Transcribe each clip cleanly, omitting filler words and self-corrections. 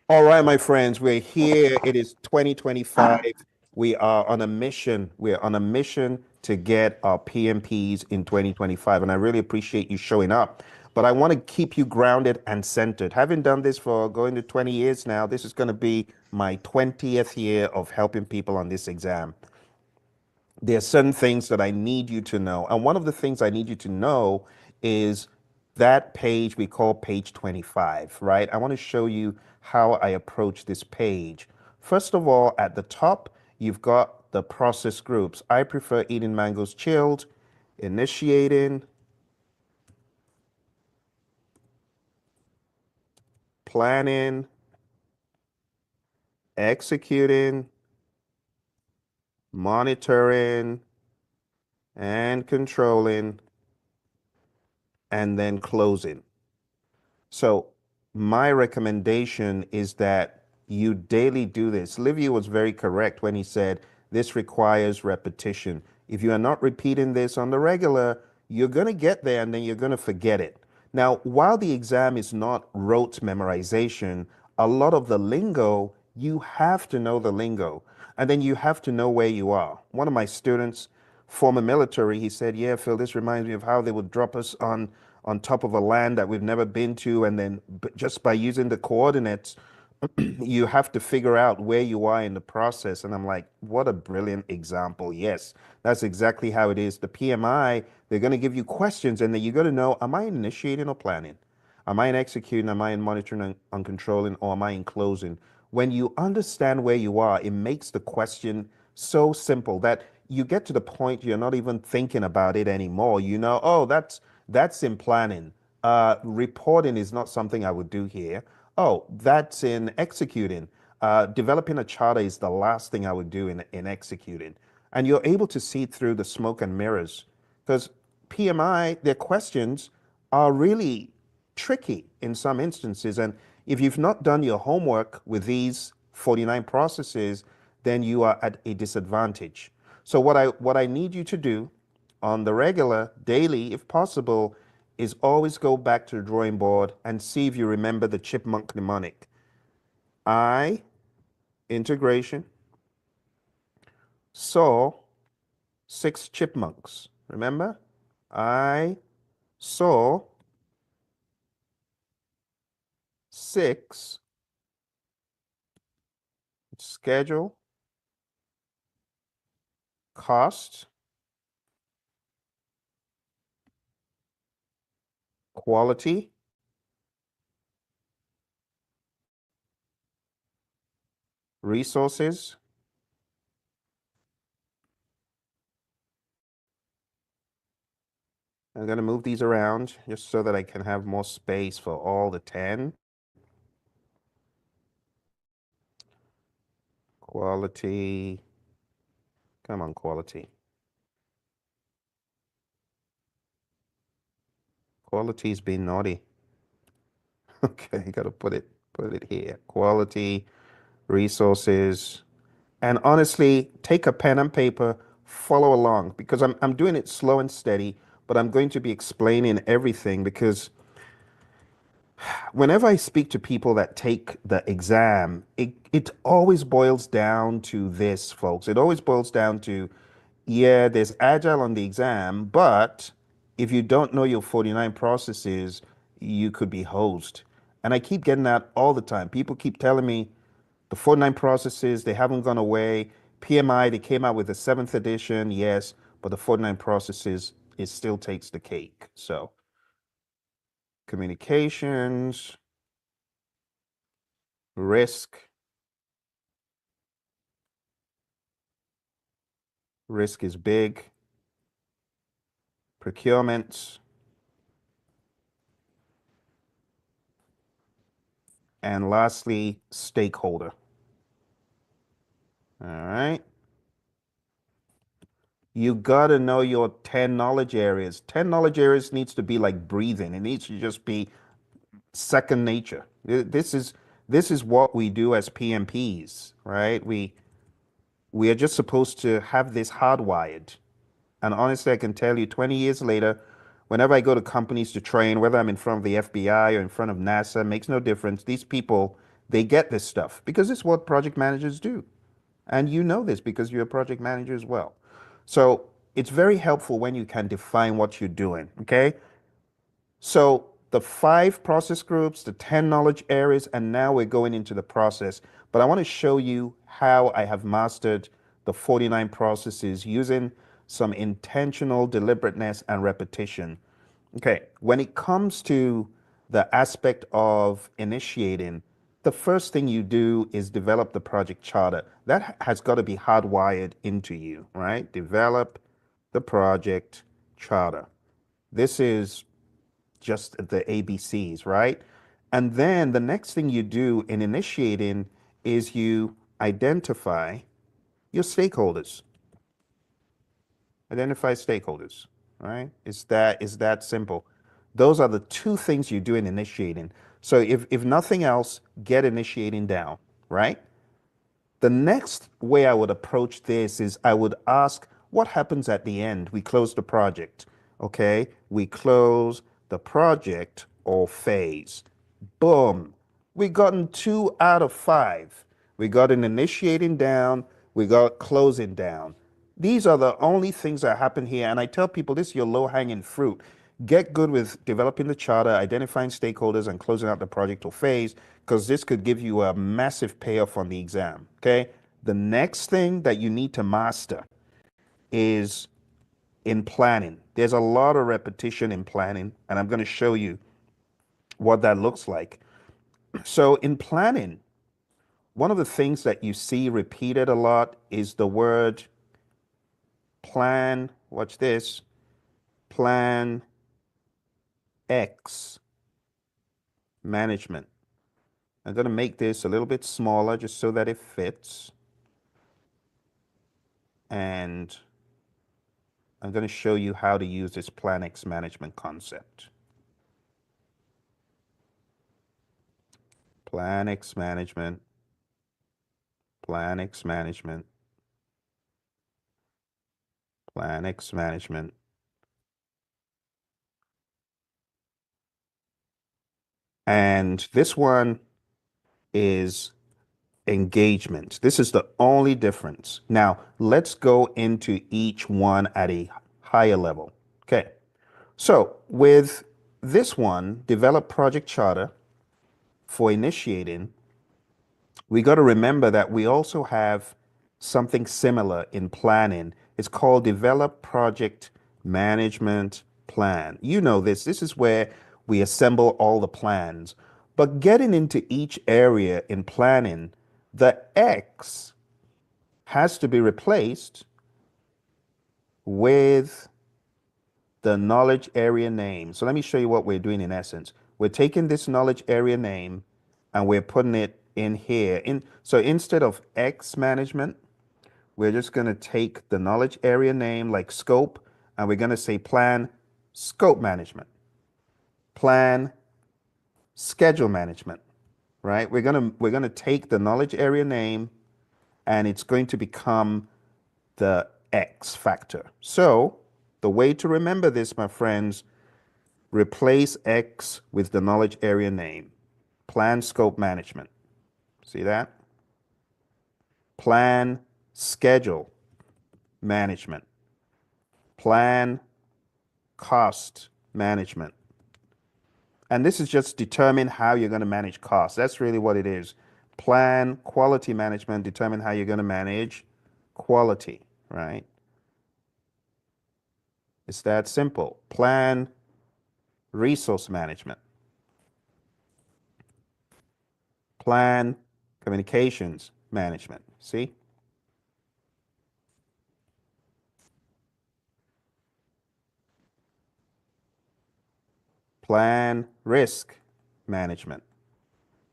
All right, my friends, we're here. It is 2025. We are on a mission. We're on a mission to get our PMPs in 2025. And I really appreciate you showing up. But I want to keep you grounded and centered. Having done this for going to 20 years now, this is going to be my 20th year of helping people on this exam. There are certain things that I need you to know. And one of the things I need you to know is that page we call page 25, right? I want to show you how I approach this page. First of all, at the top, you've got the process groups. I prefer eating mangoes chilled, initiating, planning, executing, monitoring, and controlling, and then closing. So my recommendation is that you daily do this. Livy was very correct when he said this requires repetition. If you are not repeating this on the regular, you're going to get there and then you're going to forget it. Now, while the exam is not rote memorization, a lot of the lingo, you have to know the lingo. And then you have to know where you are. One of my students, former military, he said, "Yeah, Phil, this reminds me of how they would drop us on top of a land that we've never been to, and then just by using the coordinates, you have to figure out where you are in the process." And I'm like, what a brilliant example. Yes, that's exactly how it is. The PMI, they're going to give you questions, and then you got to know, am I initiating or planning? Am I in executing? Am I in monitoring and controlling? Or am I in closing? When you understand where you are, it makes the question so simple that you get to the point you're not even thinking about it anymore. You know, oh, that's in planning. Reporting is not something I would do here. Oh, that's in executing. Developing a charter is the last thing I would do in executing. And you're able to see through the smoke and mirrors because PMI, their questions are really tricky in some instances. And if you've not done your homework with these 49 processes, then you are at a disadvantage. So what I need you to do on the regular, daily, if possible, is always go back to the drawing board and see if you remember the chipmunk mnemonic. I, integration, saw six chipmunks. Remember? I saw six, schedule, cost, quality, resources. I'm going to move these around just so that I can have more space for all the 10. Quality. Come on, quality. Quality's being naughty. Okay, you got to put it here. Quality, resources, and honestly, take a pen and paper, follow along because I'm doing it slow and steady, but I'm going to be explaining everything because whenever I speak to people that take the exam, it always boils down to this, folks. It always boils down to, yeah, there's agile on the exam, but if you don't know your 49 processes, you could be hosed. And I keep getting that all the time. People keep telling me the 49 processes, they haven't gone away. PMI, they came out with the seventh edition, yes, but the 49 processes, it still takes the cake. So communications, risk, risk is big, procurements, and lastly, stakeholder. All right. You gotta know your 10 knowledge areas. 10 knowledge areas needs to be like breathing. It needs to just be second nature. This is what we do as PMPs, right? We are just supposed to have this hardwired. And honestly, I can tell you 20 years later, whenever I go to companies to train, whether I'm in front of the FBI or in front of NASA, makes no difference. These people, They get this stuff because it's what project managers do. And you know this because you're a project manager as well. So it's very helpful when you can define what you're doing. Okay. So the 5 process groups, the 10 knowledge areas, and now we're going into the process. But I want to show you how I have mastered the 49 processes using some intentional deliberateness and repetition. Okay, when it comes to the aspect of initiating, the first thing you do is develop the project charter. That has got to be hardwired into you, right? Develop the project charter. This is just the ABCs, right? And then the next thing you do in initiating is you identify your stakeholders. Identify stakeholders, right? It's that simple. Those are the 2 things you do in initiating. So if nothing else, get initiating down, right? The next way I would approach this is I would ask, what happens at the end? We close the project, okay? We close the project or phase. Boom. We gotten 2 out of 5. We got an initiating down, we got closing down. These are the only things that happen here. And I tell people this is your low hanging fruit. Get good with developing the charter, identifying stakeholders, and closing out the project or phase, because this could give you a massive payoff on the exam. Okay. The next thing that you need to master is in planning. There's a lot of repetition in planning, and I'm going to show you what that looks like. So, in planning, one of the things that you see repeated a lot is the word plan. Watch this, plan X management. I'm going to make this a little bit smaller just so that it fits. And I'm going to show you how to use this Plan X management concept. Plan X management, Plan X management, Plan X management. And this one is engagement. This is the only difference. Now, let's go into each one at a higher level. Okay. So, with this one, develop project charter for initiating, we got to remember that we also have something similar in planning. It's called develop project management plan. You know this. This is where we assemble all the plans. But getting into each area in planning, the X has to be replaced with the knowledge area name. So let me show you what we're doing in essence. We're taking this knowledge area name and we're putting it in here. So instead of X management, we're just going to take the knowledge area name like scope, and we're going to say plan scope management, plan schedule management, right? We're going to take the knowledge area name and it's going to become the X factor. So the way to remember this, my friends, replace X with the knowledge area name. Plan scope management. See that? Plan schedule management. Plan cost management. And this is just determine how you're going to manage costs. That's really what it is. Plan quality management, determine how you're going to manage quality, right? It's that simple. Plan resource management. Plan communications management. See? Plan risk management.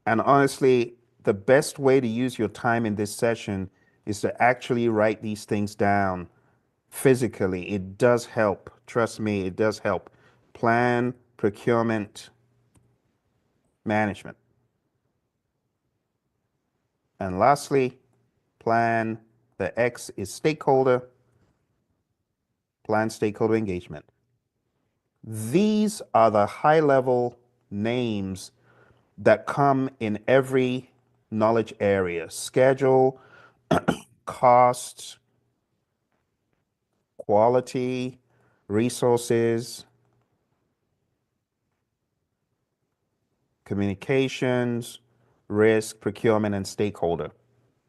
And honestly, the best way to use your time in this session is to actually write these things down physically. It does help. Trust me, it does help. Plan procurement management. And lastly, plan, the X is stakeholder, plan stakeholder engagement. These are the high level names that come in every knowledge areas: schedule, costs, quality, resources, communications, risk, procurement, and stakeholder.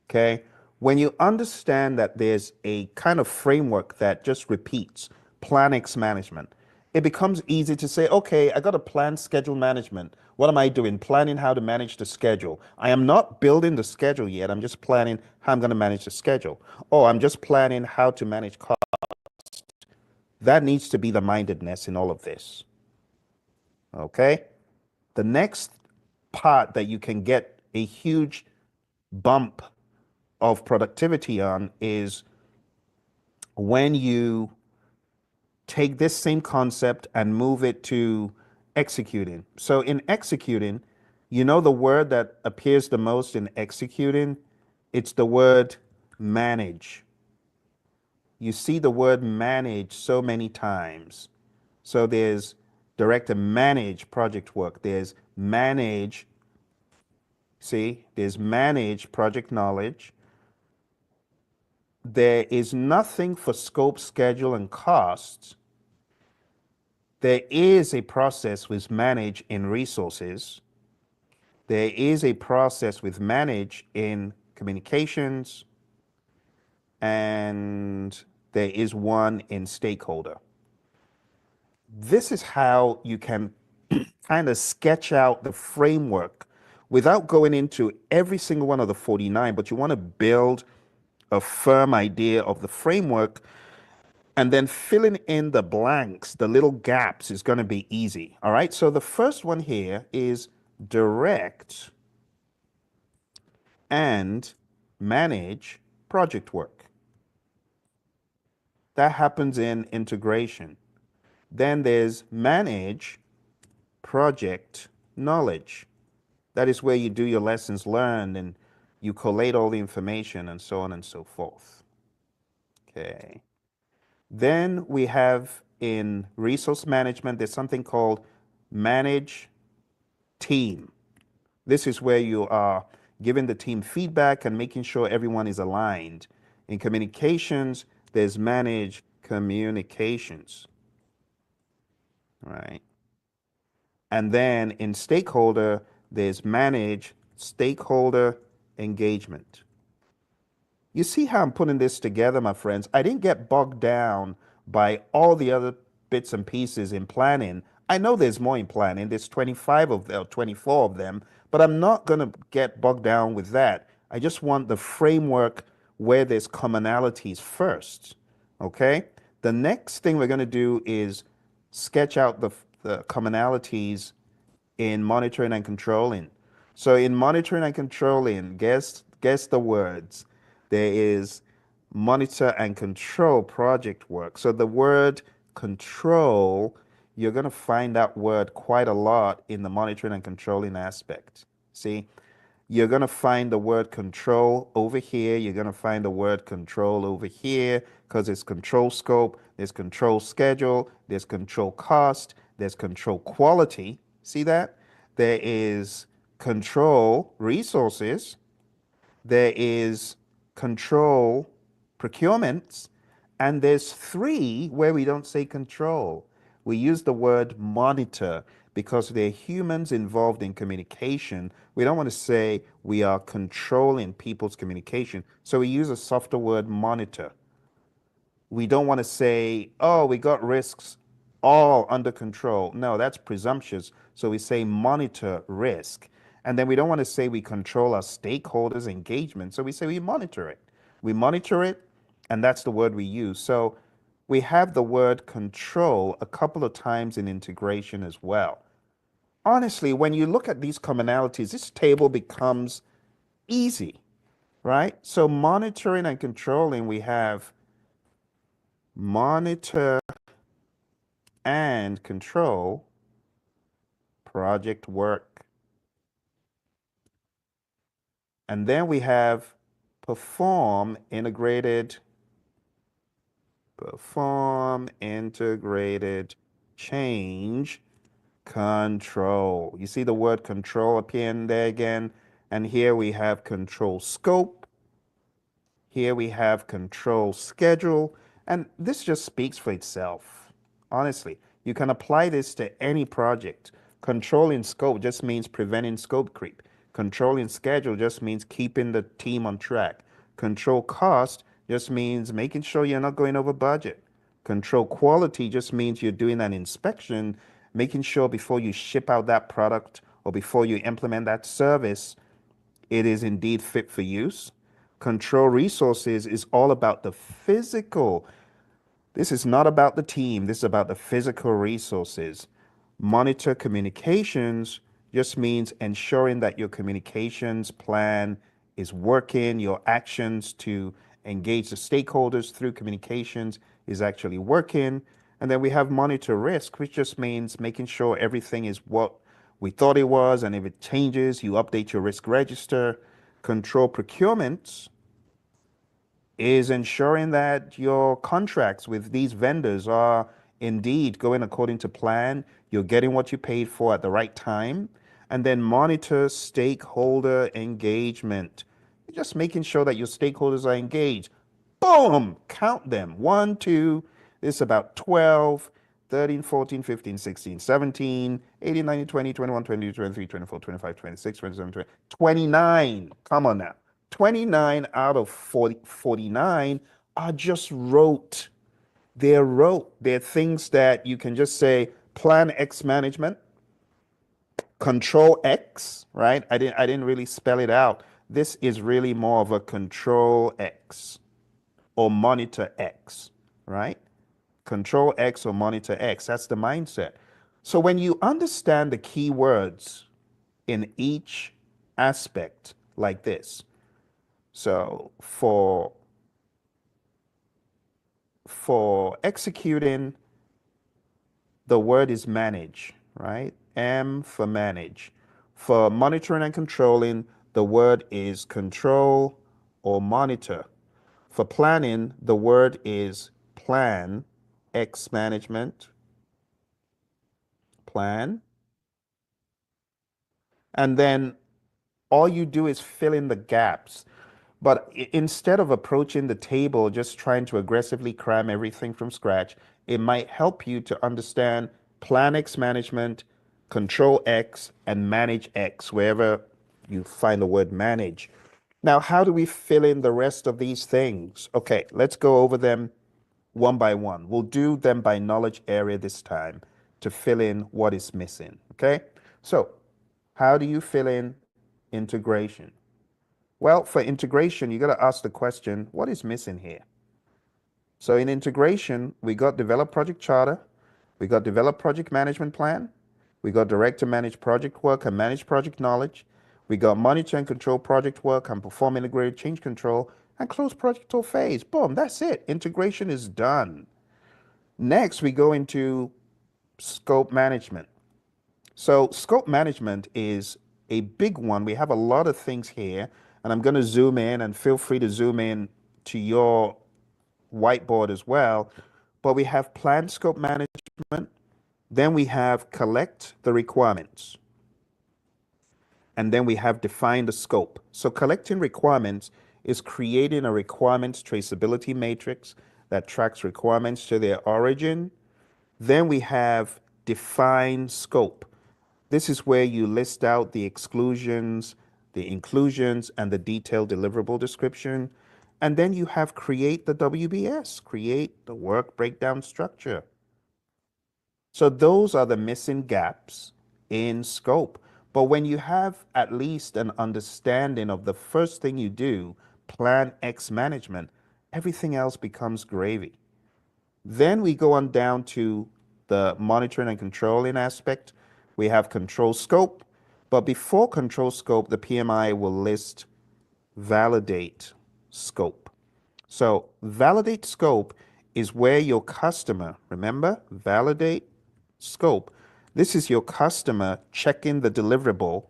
Okay. When you understand that there's a kind of framework that just repeats Planx management, it becomes easy to say, okay, I got to plan schedule management. What am I doing? Planning how to manage the schedule. I am not building the schedule yet. I'm just planning how I'm going to manage the schedule. Or I'm just planning how to manage costs. That needs to be the mindedness in all of this. Okay. The next part that you can get a huge bump of productivity on is when you take this same concept and move it to executing. So in executing, you know the word that appears the most in executing? It's the word manage. You see the word manage so many times. So there's direct and manage project work. There's manage, see, there's manage project knowledge. There is nothing for scope, schedule, and costs. There is a process with manage in resources. There is a process with manage in communications, and there is one in stakeholder. This is how you can kind of sketch out the framework without going into every single one of the 49, but you want to build a firm idea of the framework, and then filling in the blanks, the little gaps, is going to be easy. All right. So the first one here is direct and manage project work. That happens in integration. Then there's manage project knowledge. That is where you do your lessons learned and you collate all the information and so on and so forth. Okay. Then we have in resource management, there's something called manage team. This is where you are giving the team feedback and making sure everyone is aligned. In communications, there's manage communications, right? And then in stakeholder, there's manage stakeholder engagement. You see how I'm putting this together, my friends? I didn't get bogged down by all the other bits and pieces in planning. I know there's more in planning. There's 25 of them, 24 of them, but I'm not going to get bogged down with that. I just want the framework where there's commonalities first. Okay? The next thing we're going to do is sketch out the commonalities in monitoring and controlling. So in monitoring and controlling, guess the words. There is monitor and control project work. So the word control, you're going to find that word quite a lot in the monitoring and controlling aspect. See, you're going to find the word control over here. You're going to find the word control over here because it's control scope, there's control schedule, there's control cost, there's control quality. See that? There is control resources, there is control procurements, and there's three where we don't say control. We use the word monitor because there are humans involved in communication. We don't want to say we are controlling people's communication. So we use a softer word monitor. We don't want to say, oh, we got risks all under control. No, that's presumptuous. So we say monitor risk. And then we don't want to say we control our stakeholders' engagement. So we say we monitor it. We monitor it, and that's the word we use. So we have the word control a couple of times in integration as well. Honestly, when you look at these commonalities, this table becomes easy, right? So monitoring and controlling, we have monitor and control project work. And then we have perform integrated change control. You see the word control appearing there again? And here we have control scope. Here we have control schedule. And this just speaks for itself. Honestly, you can apply this to any project. Controlling scope just means preventing scope creep. Controlling schedule just means keeping the team on track. Control cost just means making sure you're not going over budget. Control quality just means you're doing an inspection, making sure before you ship out that product or before you implement that service, it is indeed fit for use. Control resources is all about the physical. This is not about the team. This is about the physical resources. Monitor communications just means ensuring that your communications plan is working, your actions to engage the stakeholders through communications is actually working. And then we have monitor risk, which just means making sure everything is what we thought it was. And if it changes, you update your risk register. Control procurements is ensuring that your contracts with these vendors are indeed going according to plan. You're getting what you paid for at the right time. And then monitor stakeholder engagement. Just making sure that your stakeholders are engaged. Boom! Count them. 1, 2, this is about 12, 13, 14, 15, 16, 17, 18, 19, 20, 21, 22, 23, 24, 25, 26, 27, 20, 29. Come on now. 29 out of 40, 49 are just rote. They're rote. They're things that you can just say plan X management, control X, right? I didn't really spell it out. This is really more of a control X or monitor X, right? Control X or monitor X. That's the mindset. So when you understand the key words in each aspect like this, so for executing, the word is manage, right? M for manage. For monitoring and controlling, the word is control or monitor. For planning, the word is plan, X management, plan. And then all you do is fill in the gaps. But instead of approaching the table just trying to aggressively cram everything from scratch, it might help you to understand plan X management, control X, and manage X, wherever you find the word manage. Now, how do we fill in the rest of these things? Okay, let's go over them one by one. We'll do them by knowledge area this time to fill in what is missing. Okay, so how do you fill in integration? Well, for integration, you got to ask the question, what is missing here? So in integration, we got develop project charter, we got develop project management plan, we got direct to manage project work and manage project knowledge, we got monitor and control project work and perform integrated change control and close project or phase. Boom, that's it. Integration is done. Next, we go into scope management. So scope management is a big one. We have a lot of things here, and I'm going to zoom in, and feel free to zoom in to your whiteboard as well. But we have plan scope management, then we have collect the requirements, and then we have define the scope. So collecting requirements is creating a requirements traceability matrix that tracks requirements to their origin. Then we have define scope. This is where you list out the exclusions, the inclusions, and the detailed deliverable description. And then you have create the WBS, create the work breakdown structure. So those are the missing gaps in scope. But when you have at least an understanding of the first thing you do, plan X management, everything else becomes gravy. Then we go on down to the monitoring and controlling aspect. We have control scope, but before control scope, the PMI will list validate scope. So validate scope is where your customer, remember, validate scope. This is your customer checking the deliverable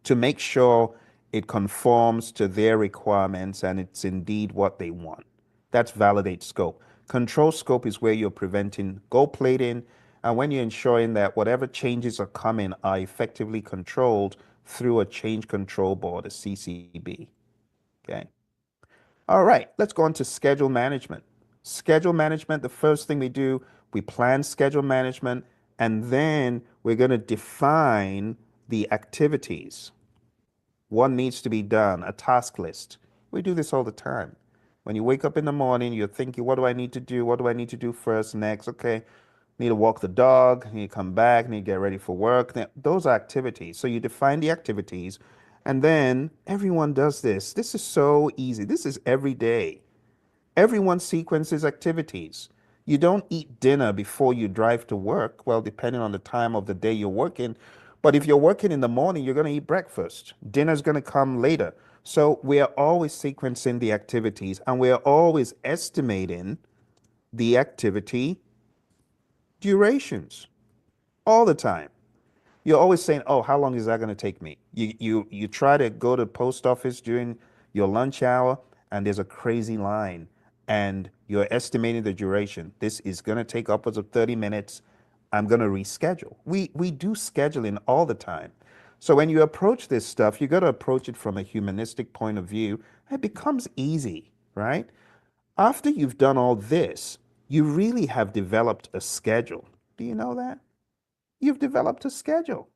to make sure it conforms to their requirements and it's indeed what they want. That's validate scope. Control scope is where you're preventing gold plating and when you're ensuring that whatever changes are coming are effectively controlled through a change control board, a CCB. Okay. All right, let's go on to schedule management. Schedule management, the first thing we do, we plan schedule management, and then we're going to define the activities. What needs to be done, a task list. We do this all the time. When you wake up in the morning, you're thinking, what do I need to do? What do I need to do first, next? Okay, need to walk the dog, need to come back, need to get ready for work. Those are activities. So you define the activities, and then everyone does this. This is so easy. This is every day. Everyone sequences activities. You don't eat dinner before you drive to work. Well, depending on the time of the day you're working. But if you're working in the morning, you're going to eat breakfast. Dinner's going to come later. So we are always sequencing the activities and we are always estimating the activity durations all the time. You're always saying, "Oh, how long is that going to take me?" You try to go to the post office during your lunch hour, and there's a crazy line, and you're estimating the duration. This is going to take upwards of 30 minutes. I'm going to reschedule. We do scheduling all the time. So when you approach this stuff, you got to approach it from a humanistic point of view. It becomes easy, right? After you've done all this, you really have developed a schedule. Do you know that? You've developed a schedule.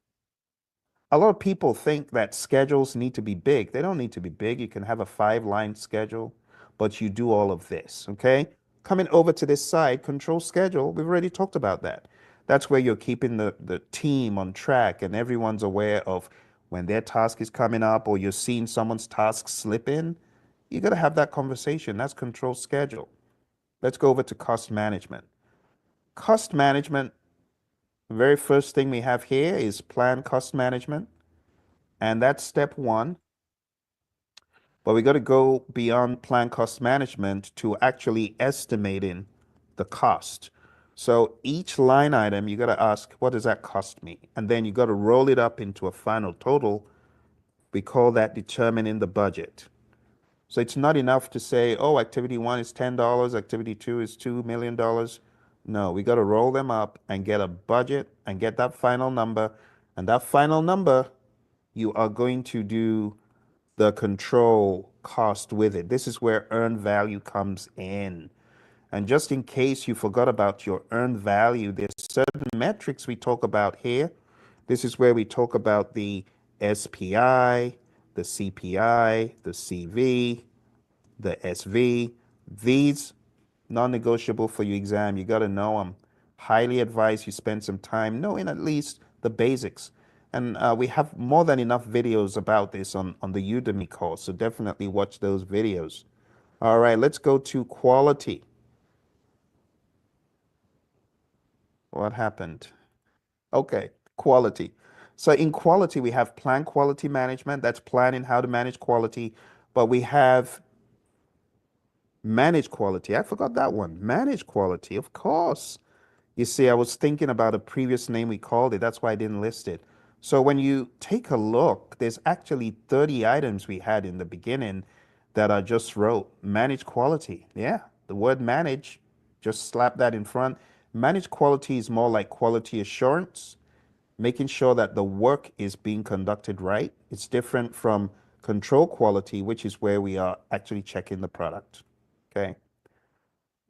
A lot of people think that schedules need to be big. They don't need to be big. You can have a 5-line schedule, but you do all of this, okay? Coming over to this side, control schedule, we've already talked about that. That's where you're keeping the team on track and everyone's aware of when their task is coming up or you're seeing someone's task slip in. You got to have that conversation. That's control schedule. Let's go over to cost management. Cost management, the very first thing we have here is plan cost management. And that's step one. But we got to go beyond plan cost management to actually estimating the cost. So each line item, you got to ask, what does that cost me? And then you got to roll it up into a final total. We call that determining the budget. So it's not enough to say, oh, activity one is $10, activity two is $2 million. No, we got to roll them up and get a budget and get that final number. And that final number, you are going to do the control cost with it. This is where earned value comes in. And just in case you forgot about your earned value, there's certain metrics we talk about here. This is where we talk about the SPI, the CPI, the CV, the SV. These non-negotiable for your exam. You got to know them. Highly advise you spend some time knowing at least the basics. And we have more than enough videos about this on the Udemy course, so definitely watch those videos. All right, let's go to quality. What happened? Okay, quality. So in quality, we have plan quality management. That's planning how to manage quality. But we have manage quality. I forgot that one. Manage quality, of course. You see, I was thinking about a previous name we called it. That's why I didn't list it. So when you take a look, there's actually 30 items we had in the beginning that I just wrote. Manage quality. Yeah, the word manage, just slap that in front. Manage quality is more like quality assurance, making sure that the work is being conducted right. It's different from control quality, which is where we are actually checking the product. Okay.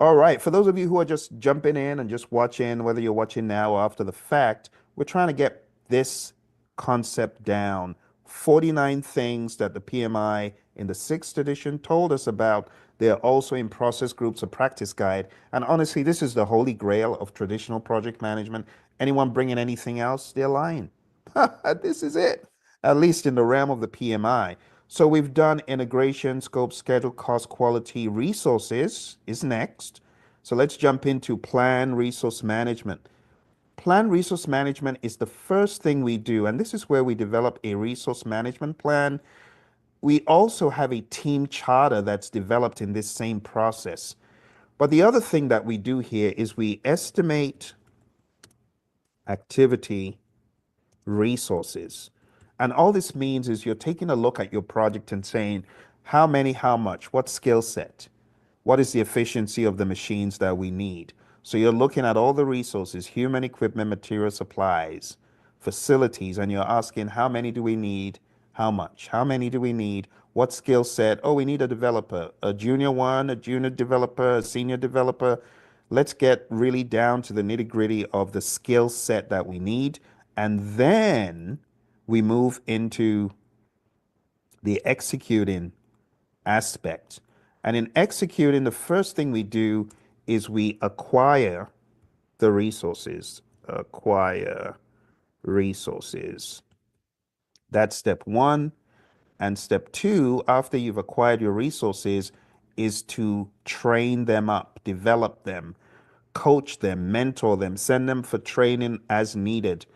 All right, for those of you who are just jumping in and just watching, whether you're watching now or after the fact, we're trying to get this concept down. 49 things that the PMI in the 6th edition told us about. They're also in process groups, a practice guide. And honestly, this is the holy grail of traditional project management. Anyone bringing anything else, they're lying. This is it, at least in the realm of the PMI. So we've done integration, scope, schedule, cost, quality, resources is next. So let's jump into plan resource management. Plan resource management is the first thing we do, and this is where we develop a resource management plan. We also have a team charter that's developed in this same process. But the other thing that we do here is we estimate activity resources. And all this means is you're taking a look at your project and saying, how many, how much, what skill set, what is the efficiency of the machines that we need. So you're looking at all the resources, human equipment, material supplies, facilities and you're asking how many do we need, how much, how many do we need, what skill set? Oh, we need a developer, a junior one, a junior developer, a senior developer. Let's get really down to the nitty gritty of the skill set that we need. And then we move into the executing aspect. And in executing, the first thing we do is we acquire the resources. Acquire resources. That's step one. And step two, after you've acquired your resources, is to train them up, develop them, coach them, mentor them, send them for training as needed.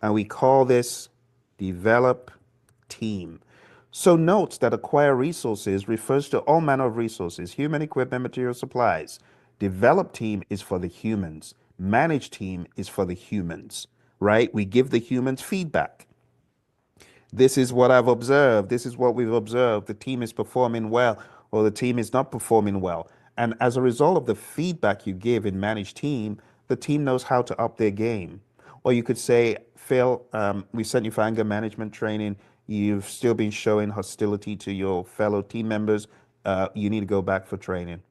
And we call this develop team. So note that acquire resources refers to all manner of resources, human equipment, material supplies. Develop team is for the humans. Manage team is for the humans, right? We give the humans feedback. This is what I've observed. This is what we've observed. The team is performing well, or the team is not performing well. And as a result of the feedback you give in managed team, the team knows how to up their game. Or you could say, Phil, we sent you for anger management training. You've still been showing hostility to your fellow team members. You need to go back for training.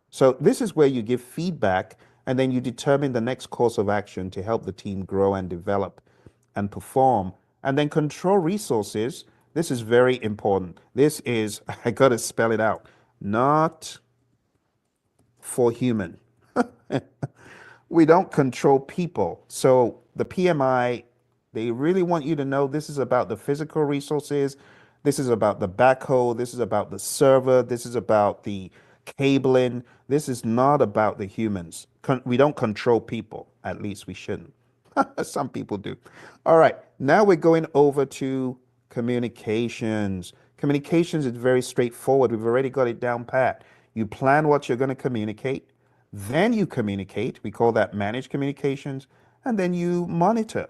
So this is where you give feedback and then you determine the next course of action to help the team grow and develop and perform. And then control resources. This is very important. This is, I got to spell it out, not for human. We don't control people. So the PMI, they really want you to know this is about the physical resources. This is about the backhoe. This is about the server. This is about the cabling. This is not about the humans. We don't control people. At least we shouldn't. Some people do. All right. Now we're going over to communications. Communications is very straightforward. We've already got it down pat. You plan what you're going to communicate. Then you communicate. We call that managed communications. And then you monitor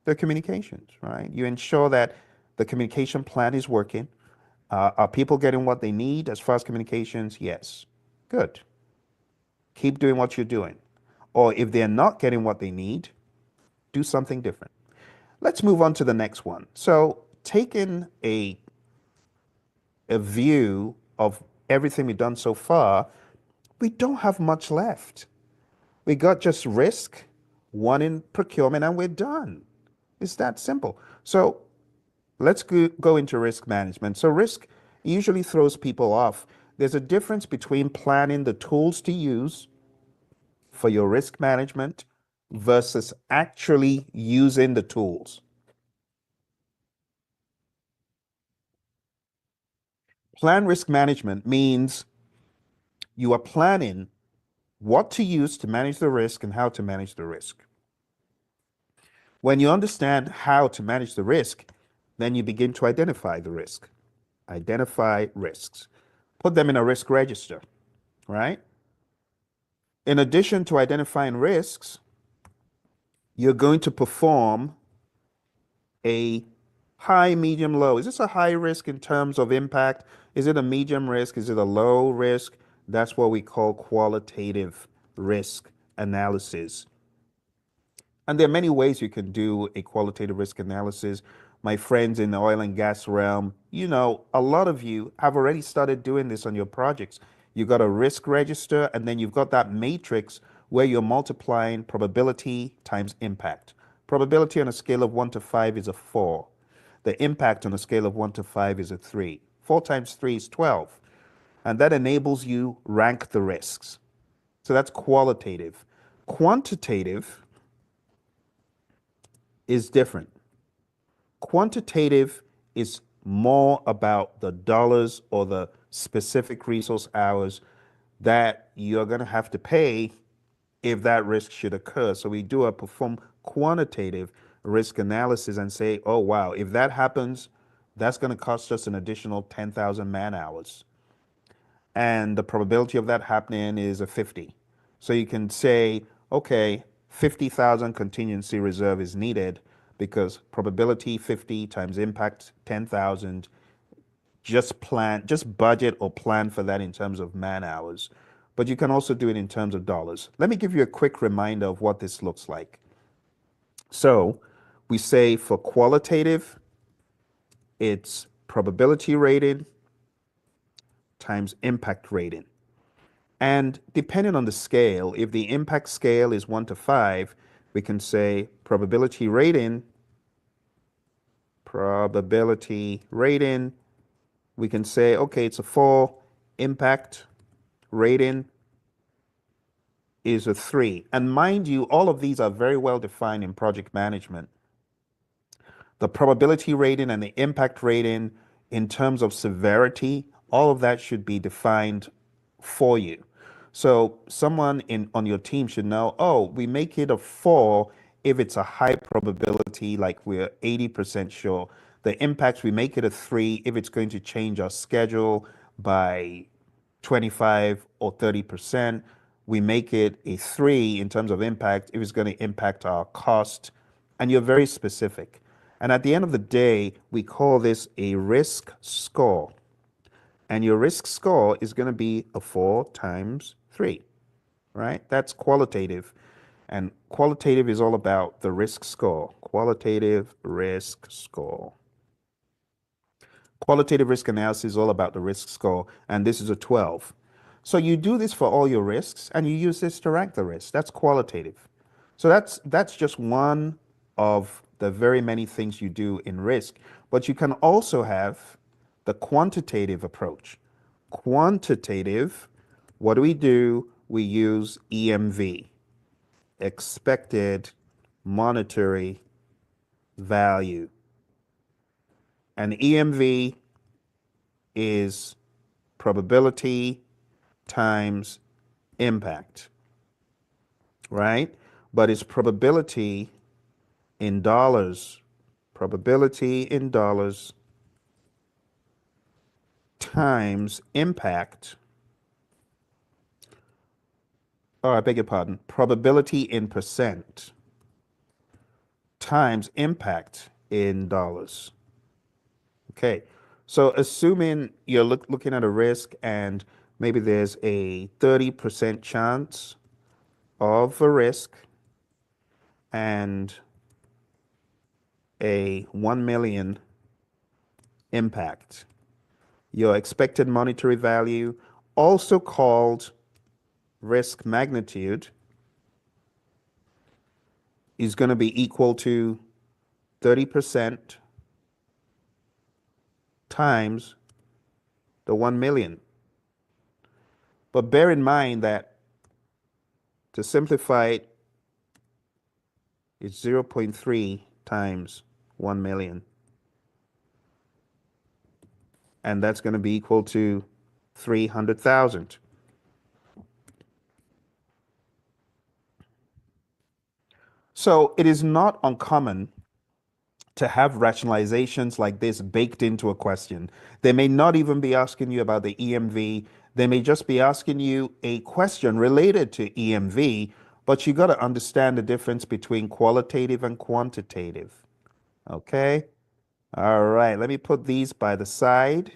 the communications, right? You ensure that the communication plan is working. Are people getting what they need as far as communications? Yes. Good. Keep doing what you're doing. Or if they're not getting what they need, do something different. Let's move on to the next one. So, taking a view of everything we've done so far, we don't have much left. We got just risk, one in procurement, and we're done. It's that simple. So let's go into risk management. So risk usually throws people off. There's a difference between planning the tools to use for your risk management versus actually using the tools. Plan risk management means you are planning what to use to manage the risk and how to manage the risk. When you understand how to manage the risk, then you begin to identify the risk. Identify risks. Put them in a risk register, right? In addition to identifying risks, you're going to perform a high, medium, low. Is this a high risk in terms of impact? Is it a medium risk? Is it a low risk? That's what we call qualitative risk analysis. And there are many ways you can do a qualitative risk analysis. My friends in the oil and gas realm, a lot of you have already started doing this on your projects. You've got a risk register, and then you've got that matrix where you're multiplying probability times impact. Probability on a scale of 1 to 5 is a 4. The impact on a scale of 1 to 5 is a 3. 4 times 3 is 12. And that enables you rank the risks. So that's qualitative. Quantitative is different. Quantitative is more about the dollars or the specific resource hours that you're going to have to pay if that risk should occur. So we do a perform quantitative risk analysis and say, oh, wow, if that happens, that's going to cost us an additional 10,000 man hours. And the probability of that happening is a 50. So you can say, okay, 50,000 contingency reserve is needed because probability 50 times impact 10,000. Just budget or plan for that in terms of man hours. But you can also do it in terms of dollars. Let me give you a quick reminder of what this looks like. So We say for qualitative, it's probability rating times impact rating. And depending on the scale, if the impact scale is 1 to 5, we can say probability rating, we can say, okay, it's a 4, impact rating is a 3. And mind you, all of these are very well defined in project management. The probability rating and the impact rating in terms of severity, all of that should be defined for you. So someone in on your team should know, oh, we make it a 4 if it's a high probability, like we're 80% sure. The impacts, we make it a 3 if it's going to change our schedule by 25 or 30%. We make it a 3 in terms of impact if it's going to impact our cost. And you're very specific. And at the end of the day, we call this a risk score. And your risk score is going to be a 4 times 3, right? That's qualitative. And qualitative is all about the risk score. Qualitative risk score. Qualitative risk analysis is all about the risk score, and this is a 12. So you do this for all your risks, and you use this to rank the risks. That's qualitative. So that's just one of the very many things you do in risk. But you can also have the quantitative approach. Quantitative, what do? We use EMV, expected monetary value. And EMV is probability times impact, right? But it's probability in dollars times impact. Oh, I beg your pardon. Probability in percent times impact in dollars. Okay. So assuming you're looking at a risk and maybe there's a 30% chance of a risk and a 1 million impact. Your expected monetary value, also called risk magnitude, is going to be equal to 30% times the 1 million. But bear in mind that to simplify it, it's 0.3 times 1 million. And that's going to be equal to 300,000. So it is not uncommon to have rationalizations like this baked into a question. They may not even be asking you about the EMV. They may just be asking you a question related to EMV, but you got to understand the difference between qualitative and quantitative. Okay? All right, let me put these by the side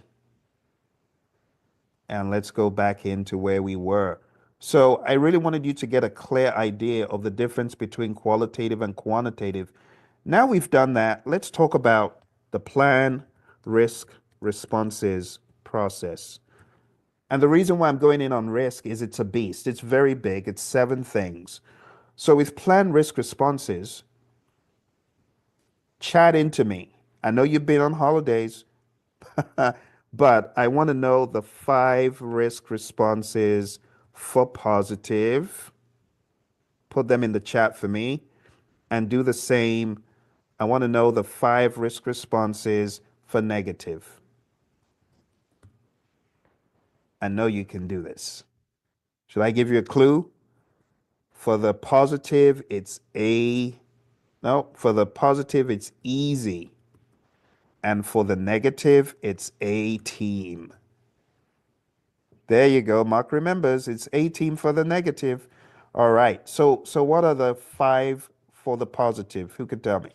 and let's go back into where we were. So I really wanted you to get a clear idea of the difference between qualitative and quantitative. Now we've done that, let's talk about the plan, risk, responses process. And the reason why I'm going in on risk is it's a beast. It's very big. It's 7 things. So with plan, risk, responses, chat into me. I know you've been on holidays, but I want to know the 5 risk responses for positive. Put them in the chat for me and do the same. I want to know the 5 risk responses for negative. I know you can do this. Should I give you a clue? For the positive, it's for the positive, it's easy. And for the negative, it's a team. There you go. Mark remembers it's a team for the negative. All right. So what are the 5 for the positive? Who could tell me?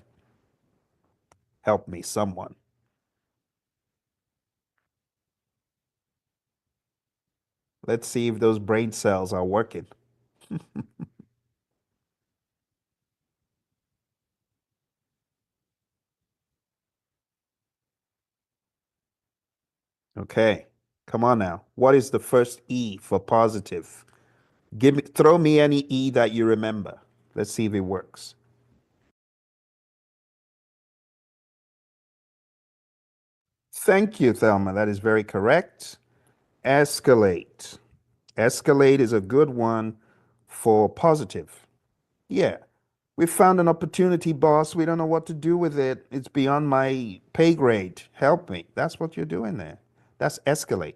Help me, someone. Let's see if those brain cells are working. Okay. Come on now. What is the first E for positive? Throw me any E that you remember. Let's see if it works. Thank you, Thelma. That is very correct. Escalate. Escalate is a good one for positive. Yeah. We found an opportunity, boss. We don't know what to do with it. It's beyond my pay grade. Help me. That's what you're doing there. That's escalate.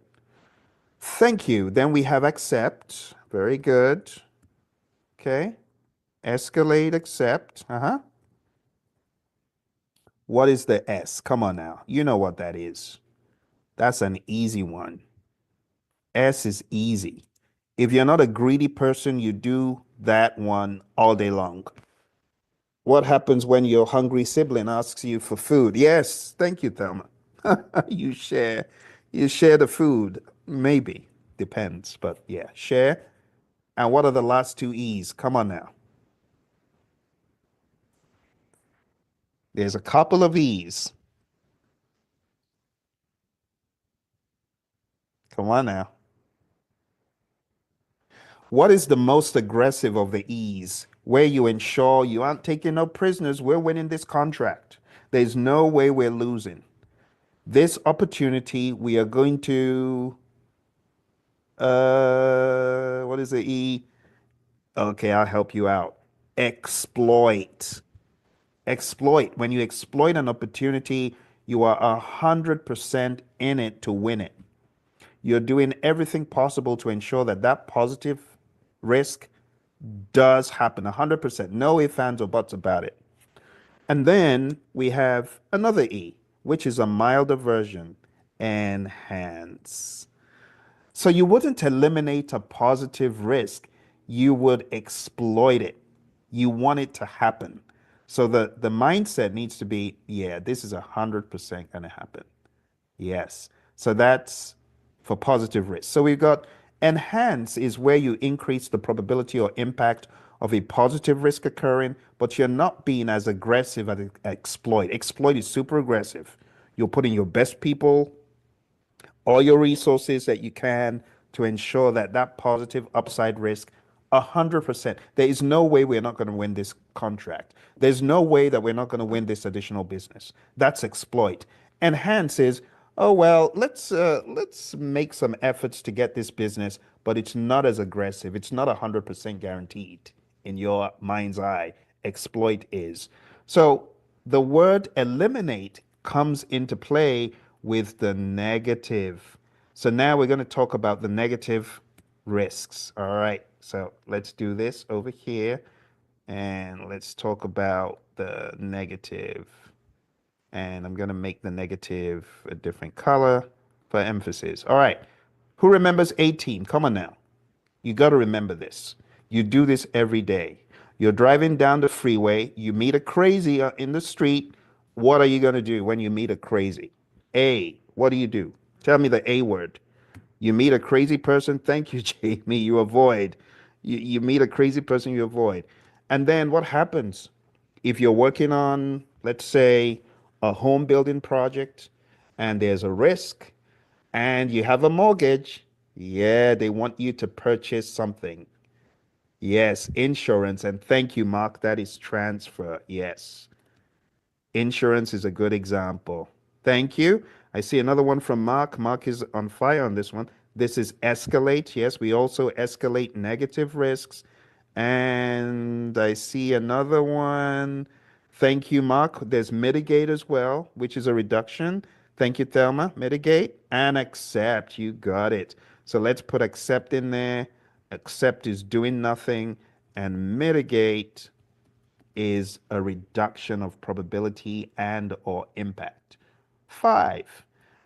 Thank you. Then we have accept. Very good. Okay. Escalate, accept. Uh-huh. What is the S? Come on now. You know what that is. That's an easy one. S is easy. If you're not a greedy person, you do that one all day long. What happens when your hungry sibling asks you for food? Yes, thank you, Thelma. You share, you share the food. Maybe. Depends, but yeah, share. And what are the last two E's? Come on now. There's a couple of E's. Come on now. What is the most aggressive of the E's? Where you ensure you aren't taking no prisoners, we're winning this contract. There's no way we're losing. This opportunity, we are going to, what is the E? Okay, I'll help you out. Exploit. Exploit. When you exploit an opportunity, you are 100% in it to win it. You're doing everything possible to ensure that that positive risk does happen 100%. No ifs, ands, or buts about it. And then we have another E, which is a milder version, enhance. So you wouldn't eliminate a positive risk, you would exploit it. You want it to happen. So the mindset needs to be, yeah, this is 100% going to happen. Yes. So that's for positive risk. So we've got enhance is where you increase the probability or impact of a positive risk occurring, but you're not being as aggressive as exploit. Exploit is super aggressive. You're putting your best people, all your resources that you can to ensure that that positive upside risk 100%. There is no way we're not going to win this contract. There's no way that we're not going to win this additional business. That's exploit. Enhance is, oh well, let's make some efforts to get this business, but it's not as aggressive. It's not 100% guaranteed in your mind's eye. Exploit is. So the word eliminate comes into play with the negative. So now we're going to talk about the negative risks. All right. So let's do this over here and let's talk about the negative. And I'm going to make the negative a different color for emphasis. All right. Who remembers 18? Come on now. You got to remember this. You do this every day. You're driving down the freeway, you meet a crazy in the street. What are you going to do when you meet a crazy? A, what do you do? Tell me the A word. You meet a crazy person. Thank you, Jamie. You avoid. You meet a crazy person, you avoid. And then what happens if you're working on, let's say, a home building project and there's a risk and you have a mortgage? Yeah, they want you to purchase something. Yes, insurance. And thank you, Mark. That is transfer. Yes. Insurance is a good example. Thank you. I see another one from Mark. Mark is on fire on this one. This is escalate. Yes, we also escalate negative risks. And I see another one. Thank you, Mark. There's mitigate as well, which is a reduction. Thank you, Thelma. Mitigate and accept. You got it. So let's put accept in there. Accept is doing nothing, and mitigate is a reduction of probability and or impact. Five.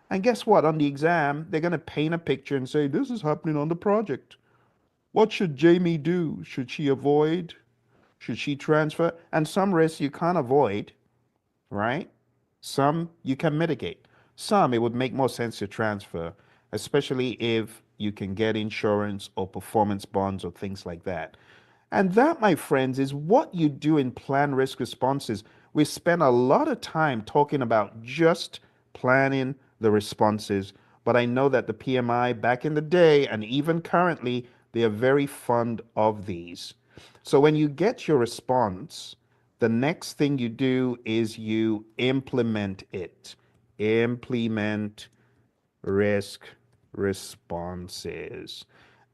And guess what? On the exam, they're going to paint a picture and say, this is happening on the project. What should Jamie do? Should she avoid? Should she transfer? And some risks you can't avoid, right? Some you can mitigate. Some it would make more sense to transfer, especially if you can get insurance or performance bonds or things like that. And that, my friends, is what you do in plan risk responses. We spend a lot of time talking about just planning the responses, but I know that the PMI back in the day and even currently, they are very fond of these. So when you get your response, the next thing you do is you implement it. Implement risk responses.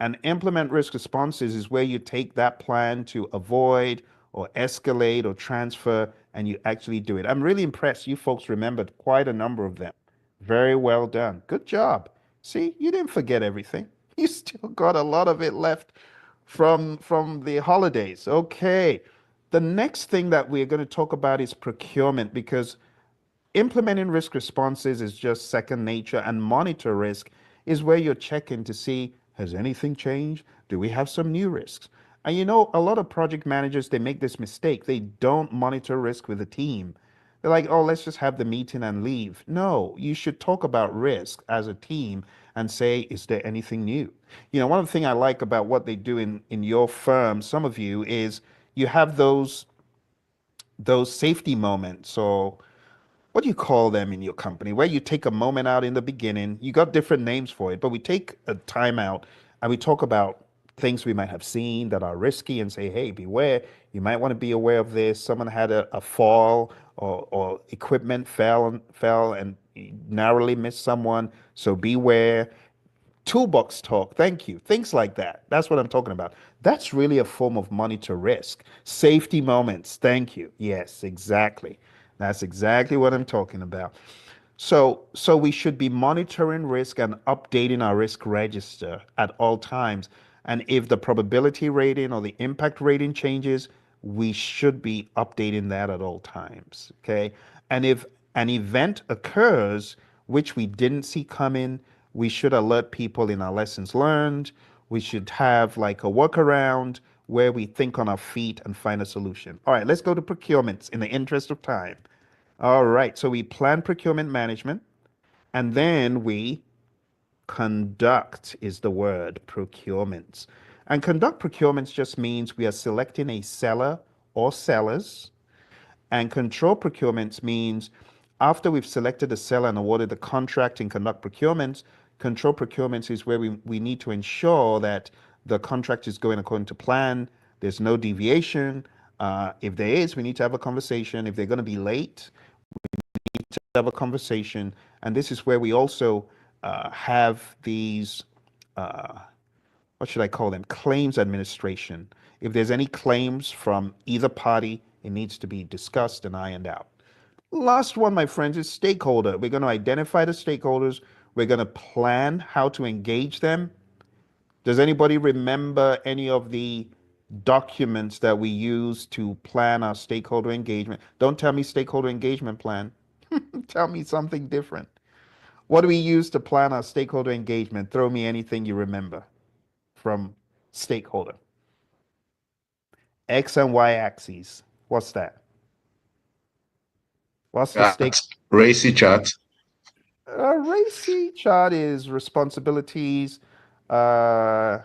And implement risk responses is where you take that plan to avoid or escalate or transfer and you actually do it. I'm really impressed. You folks remembered quite a number of them. Very well done. Good job. See, you didn't forget everything. You still got a lot of it left from the holidays. Okay. The next thing that we're going to talk about is procurement because implementing risk responses is just second nature, and monitor risk is where you're checking to see has anything changed? Do we have some new risks? And you know, a lot of project managers they make this mistake. They don't monitor risk with the team. They're like, oh, let's just have the meeting and leave. No, you should talk about risk as a team and say, is there anything new? You know, one of the things I like about what they do in your firm, some of you, is you have those safety moments or what do you call them in your company where you take a moment out in the beginning, you got different names for it, but we take a time out and we talk about things we might have seen that are risky and say, hey, beware, you might want to be aware of this. Someone had a fall or equipment fell and narrowly missed someone, so beware. Toolbox talk, thank you. Things like that. That's what I'm talking about. That's really a form of monitor risk. Safety moments, thank you. Yes, exactly. That's exactly what I'm talking about. So we should be monitoring risk and updating our risk register at all times. And if the probability rating or the impact rating changes, we should be updating that at all times. Okay. And if an event occurs which we didn't see coming, we should alert people in our lessons learned. We should have like a workaround where we think on our feet and find a solution. All right, let's go to procurements in the interest of time. All right, so we plan procurement management and then we conduct is the word procurements. And conduct procurements just means we are selecting a seller or sellers, and control procurements means after we've selected the seller and awarded the contract and conduct procurements, control procurements is where we need to ensure that the contract is going according to plan. There's no deviation. If there is, we need to have a conversation. If they're going to be late, to have a conversation. And this is where we also have these, uh, what should I call them? Claims administration. If there's any claims from either party, it needs to be discussed and ironed out. Last one, my friends, is stakeholder. We're going to identify the stakeholders. We're going to plan how to engage them. Does anybody remember any of the documents that we use to plan our stakeholder engagement? Don't tell me stakeholder engagement plan. Tell me something different. What do we use to plan our stakeholder engagement? Throw me anything you remember from stakeholder. X and Y axes. What's that? What's the stake? That racy chart. Racy chart is responsibilities, uh,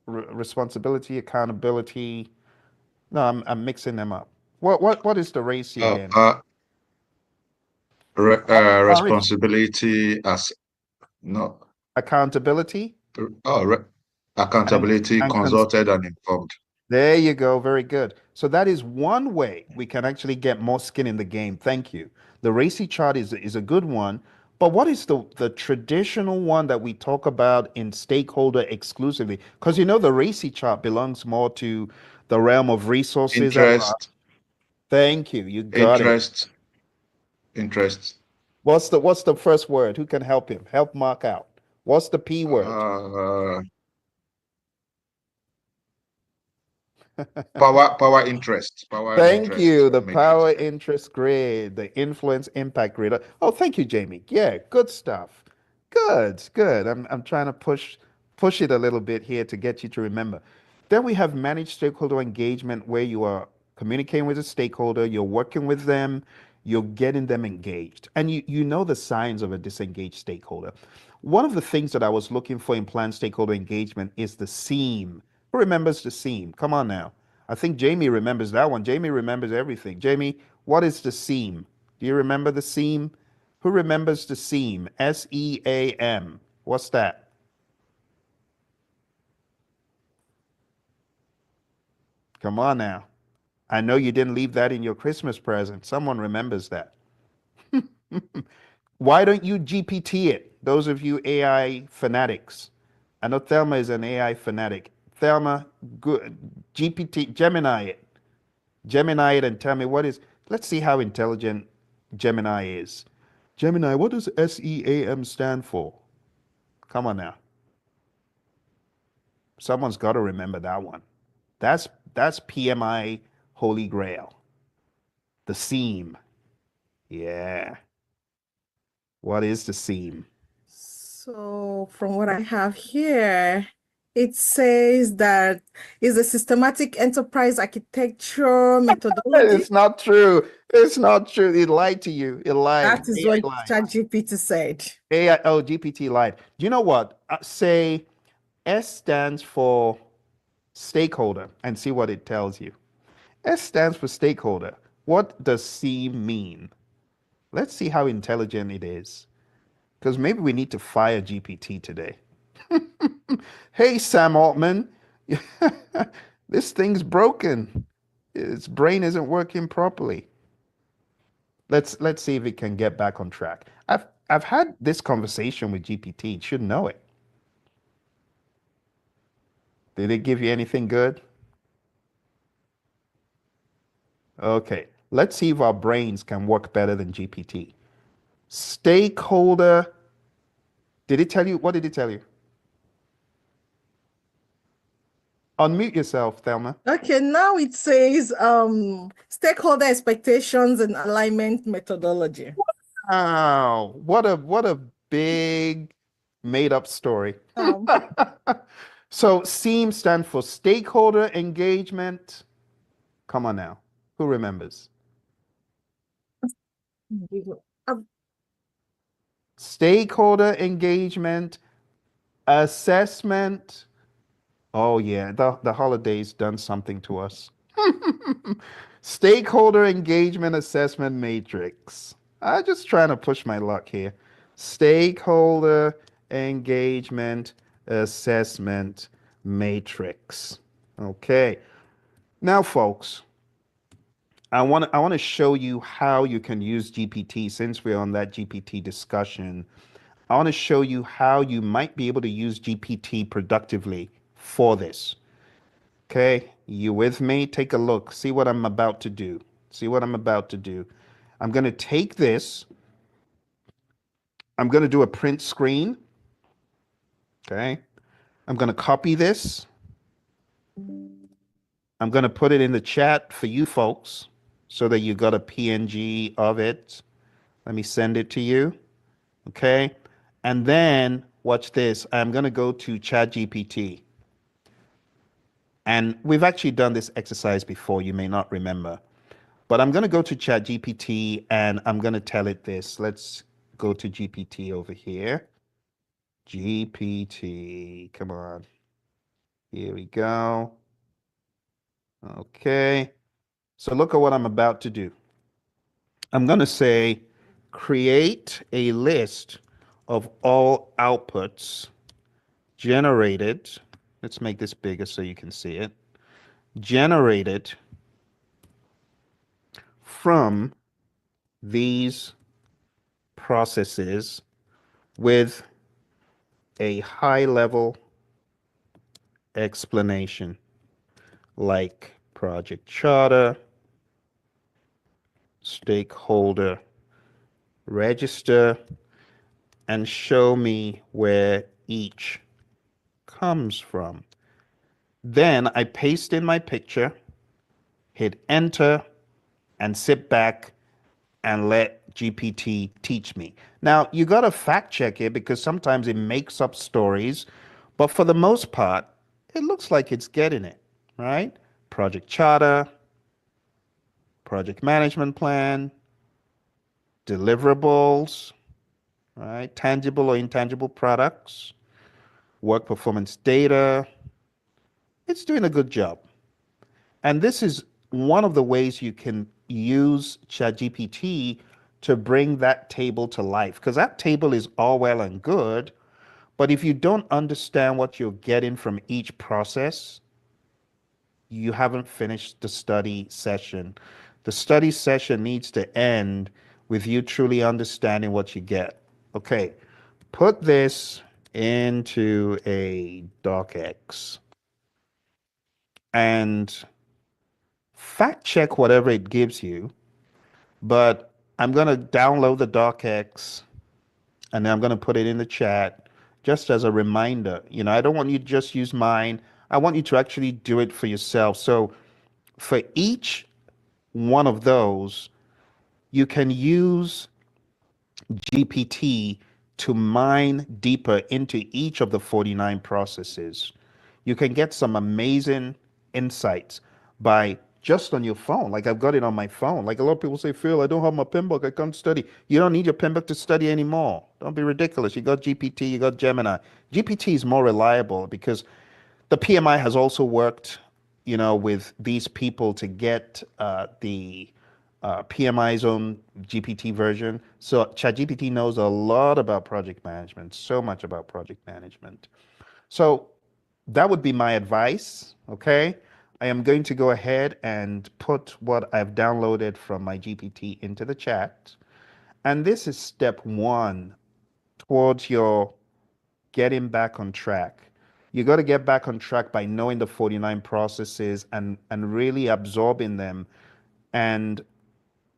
responsibility, accountability. No, I'm mixing them up. What is the racy Uh, again? uh, Rich. responsibility as no. Accountability Oh, and accountability, and consulted and informed. there you go. Very good. So that is one way we can actually get more skin in the game. Thank you. The racy chart is a good one. But what is the traditional one that we talk about in stakeholder exclusively? Because you know the racy chart belongs more to the realm of resources and Interest, thank you. You got it. interest, interest. What's the first word? Who can help him? Help Mark out. What's the P word? Uh, power Thank interest you. The matrix. power interest grid, the influence impact grid. Oh, thank you, Jamie. Yeah, good stuff. Good, good. I'm trying to push it a little bit here to get you to remember. Then we have managed stakeholder engagement where you are communicating with a stakeholder, you're working with them, you're getting them engaged. And you know the signs of a disengaged stakeholder. One of the things that I was looking for in planned stakeholder engagement is the seam. Who remembers the seam? Come on now. I think Jamie remembers that one. Jamie remembers everything. Jamie, what is the seam? Do you remember the seam? Who remembers the seam? SEAM. What's that? Come on now. I know you didn't leave that in your Christmas present. Someone remembers that. Why don't you GPT it? Those of you AI fanatics. I know Thelma is an AI fanatic. Thelma, good, GPT, Gemini it. Gemini it and tell me what is, let's see how intelligent Gemini is. Gemini, what does SEAM stand for? Come on now. Someone's got to remember that one. That's PMI Holy Grail. The seam. Yeah. What is the seam? So from what I have here, it says that is a systematic enterprise architecture methodology. It's not true. It's not true. It lied to you. It lied. That is AI what lied. ChatGPT said. AI, oh, GPT lied. You know what? Say S stands for stakeholder and see what it tells you. S stands for stakeholder. What does C mean? Let's see how intelligent it is. Because maybe we need to fire GPT today. Hey, Sam Altman, this thing's broken. Its brain isn't working properly. Let's see if it can get back on track. I've had this conversation with GPT. It should know it. Did it give you anything good? Okay. Let's see if our brains can work better than GPT. Stakeholder. Did it tell you? What did it tell you? Unmute yourself, Thelma. Okay, now it says stakeholder expectations and alignment methodology. Wow. What a big made up story. Um, So SEAM stands for stakeholder engagement. Come on now. Who remembers? um, Stakeholder engagement, assessment. Oh yeah, the holidays done something to us. Stakeholder engagement assessment matrix. I'm just trying to push my luck here. Stakeholder engagement assessment matrix. Okay. Now, folks, I want to show you how you can use GPT since we're on that GPT discussion. I want to show you how you might be able to use GPT productively for this. Okay, you with me? Take a look. See what I'm about to do. See what I'm about to do. I'm going to take this. I'm going to do a print screen. Okay. I'm going to copy this. I'm going to put it in the chat for you folks so that you got a PNG of it. Let me send it to you. Okay. And then watch this. I'm going to go to ChatGPT. And we've actually done this exercise before. You may not remember. But I'm going to go to ChatGPT and I'm going to tell it this. Let's go to GPT over here. GPT, come on. Here we go. Okay. So look at what I'm about to do. I'm going to say, create a list of all outputs generated. Let's make this bigger so you can see it. Generated from these processes with a high level explanation like project charter, stakeholder register, and show me where each comes from. Then I paste in my picture, hit enter, and sit back and let GPT teach me. Now, you got to fact check it because sometimes it makes up stories, but for the most part, it looks like it's getting it, right? Project charter, project management plan, deliverables, right? Tangible or intangible products, work performance data. It's doing a good job. And this is one of the ways you can use ChatGPT to bring that table to life. Because that table is all well and good, but if you don't understand what you're getting from each process, you haven't finished the study session. The study session needs to end with you truly understanding what you get. Okay, put this into a docx and fact check whatever it gives you, but I'm going to download the docx and then I'm going to put it in the chat just as a reminder. I don't want you to just use mine. I want you to actually do it for yourself. So for each one of those, you can use GPT to mine deeper into each of the 49 processes. You can get some amazing insights by just on your phone. Like I've got it on my phone. Like a lot of people say, Phil, I don't have my pen book. I can't study. You don't need your pen book to study anymore. Don't be ridiculous. You got GPT, you got Gemini. GPT is more reliable because the PMI has also worked, with these people to get the PMI's own GPT version. So ChatGPT knows a lot about project management, so much about project management. So that would be my advice. Okay. I am going to go ahead and put what I've downloaded from my GPT into the chat. And this is step one towards your getting back on track. You got to get back on track by knowing the 49 processes and really absorbing them. And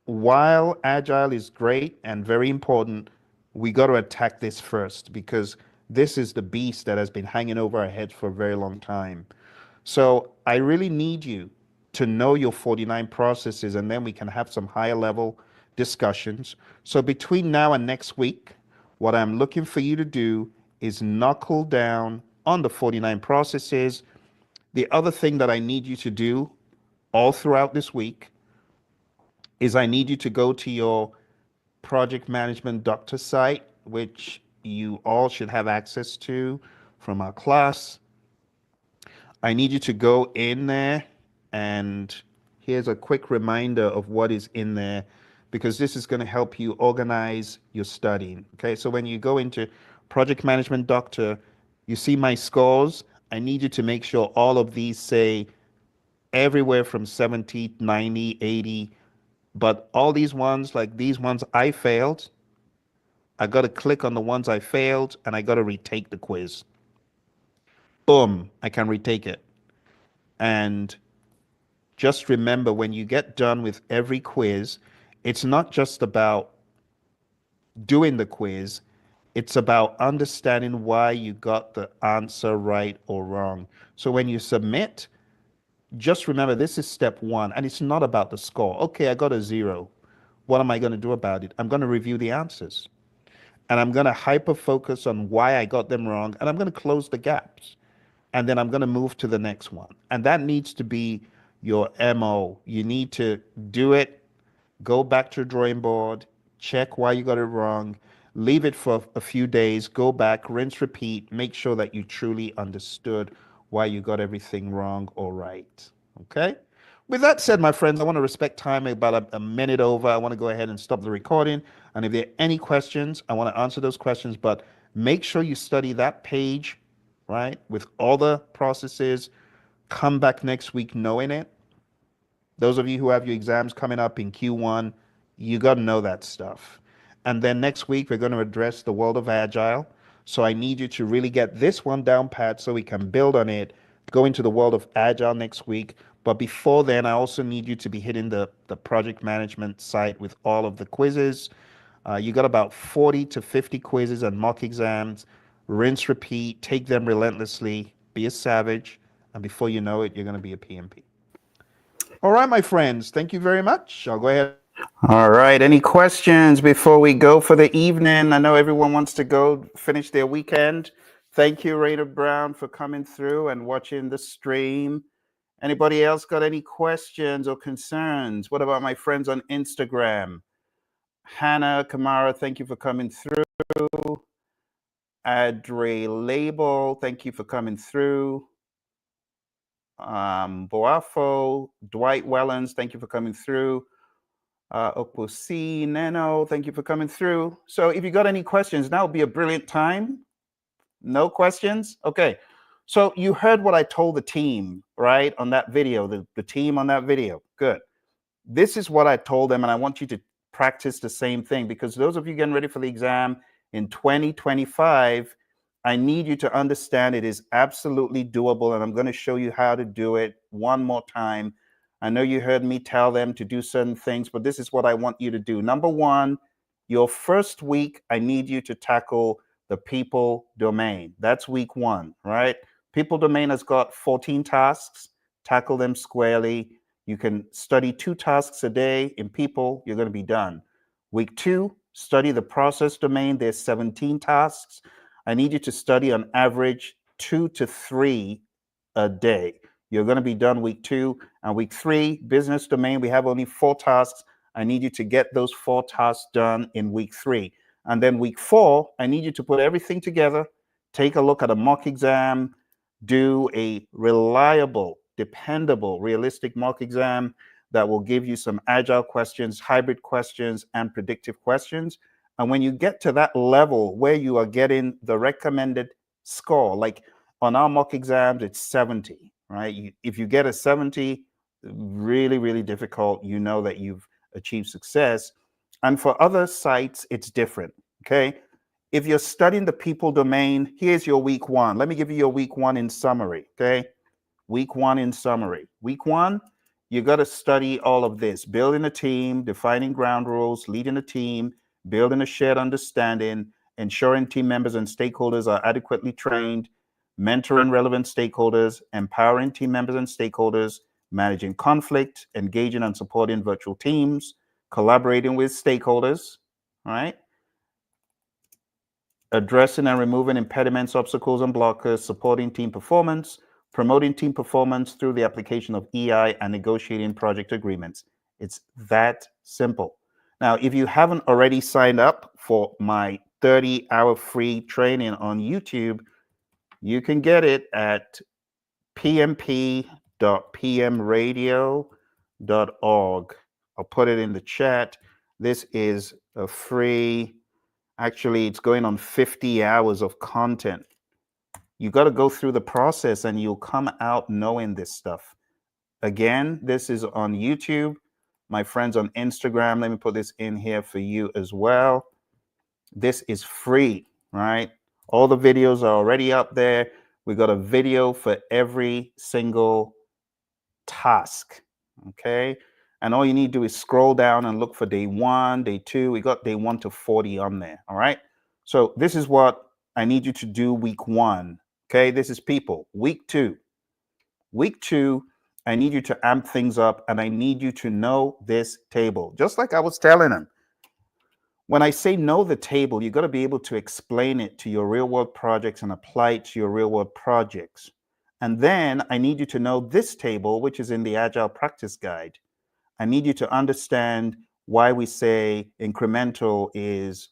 while agile is great and very important, we got to attack this first because this is the beast that has been hanging over our heads for a very long time. So I really need you to know your 49 processes and then we can have some higher level discussions. So between now and next week, what I'm looking for you to do is knuckle down on the 49 processes. The other thing that I need you to do all throughout this week is I need you to go to your project management doctor site, which you all should have access to from our class. I need you to go in there and here's a quick reminder of what is in there because this is going to help you organize your studying. Okay, so when you go into project management doctor, you see my scores. I need you to make sure all of these say everywhere from 70, 90, 80, but all these ones, like these ones I failed, I got to click on the ones I failed and I got to retake the quiz. Boom, I can retake it. And just remember when you get done with every quiz, it's not just about doing the quiz, it's about understanding why you got the answer right or wrong. So when you submit, just remember this is step one, and it's not about the score. Okay, I got a 0. What am I going to do about it? I'm going to review the answers and I'm going to hyper focus on why I got them wrong and I'm going to close the gaps and then I'm going to move to the next one. And that needs to be your MO. You need to do it, go back to the drawing board, check why you got it wrong, leave it for a few days, go back, rinse, repeat, make sure that you truly understood why you got everything wrong or right. Okay? With that said, my friends, I want to respect time about a minute over. I want to go ahead and stop the recording. And if there are any questions, I want to answer those questions. But make sure you study that page, right, with all the processes. Come back next week knowing it. Those of you who have your exams coming up in Q1, you got to know that stuff. And then next week, we're going to address the world of Agile. So I need you to really get this one down pat so we can build on it, go into the world of Agile next week. But before then, I also need you to be hitting the project management site with all of the quizzes. You got about 40 to 50 quizzes and mock exams. Rinse, repeat, take them relentlessly, be a savage, and before you know it, you're going to be a PMP. All right, my friends, thank you very much. I'll go ahead. All right, any questions before we go for the evening? I know everyone wants to go finish their weekend. Thank you, Raina Brown, for coming through and watching the stream. Anybody else got any questions or concerns? What about my friends on Instagram? Hannah Kamara, thank you for coming through. Adre Label, thank you for coming through. Boafo, Dwight Wellens, thank you for coming through. Oposi, Nano, thank you for coming through. So if you got any questions, now would be a brilliant time. No questions? Okay. So you heard what I told the team, right, on that video, the team on that video. Good. This is what I told them, and I want you to practice the same thing, because those of you getting ready for the exam in 2025, I need you to understand it is absolutely doable, and I'm going to show you how to do it one more time. I know you heard me tell them to do certain things, but this is what I want you to do. Number one, your first week, I need you to tackle the people domain. That's week one, right? People domain has got 14 tasks. Tackle them squarely. You can study 2 tasks a day in people, you're going to be done. Week 2, study the process domain. There's 17 tasks. I need you to study on average 2 to 3 a day. You're going to be done week 2. And week 3, business domain, we have only 4 tasks. I need you to get those 4 tasks done in week 3. And then week 4, I need you to put everything together, take a look at a mock exam, do a reliable, dependable, realistic mock exam that will give you some agile questions, hybrid questions, and predictive questions. And when you get to that level where you are getting the recommended score, like on our mock exams, it's 70, right? If you get a 70, really, really difficult, you know that you've achieved success. And for other sites, it's different, okay? If you're studying the people domain, here's your week 1. Let me give you your week 1 in summary, okay? Week 1 in summary. Week 1, you got to study all of this: building a team, defining ground rules, leading a team, building a shared understanding, ensuring team members and stakeholders are adequately trained, mentoring relevant stakeholders, empowering team members and stakeholders, managing conflict, engaging and supporting virtual teams, collaborating with stakeholders, right? Addressing and removing impediments, obstacles, and blockers, supporting team performance, promoting team performance through the application of EI, and negotiating project agreements. It's that simple. Now, if you haven't already signed up for my 30-hour free training on YouTube, you can get it at pmp.pmradio.org. I'll put it in the chat. This is a free, actually, it's going on 50 hours of content. You got to go through the process and you'll come out knowing this stuff. Again, this is on YouTube. My friends on Instagram, let me put this in here for you as well. This is free, right? All the videos are already up there. We got a video for every single task, okay? And all you need to do is scroll down and look for day 1, day 2. We got day 1 to 40 on there, all right? So this is what I need you to do week 1, okay? This is people. Week 2. Week 2, I need you to amp things up, and I need you to know this table. Just like I was telling them. When I say know the table, you got to be able to explain it to your real world projects and apply it to your real world projects. And then I need you to know this table, which is in the Agile Practice Guide. I need you to understand why we say incremental is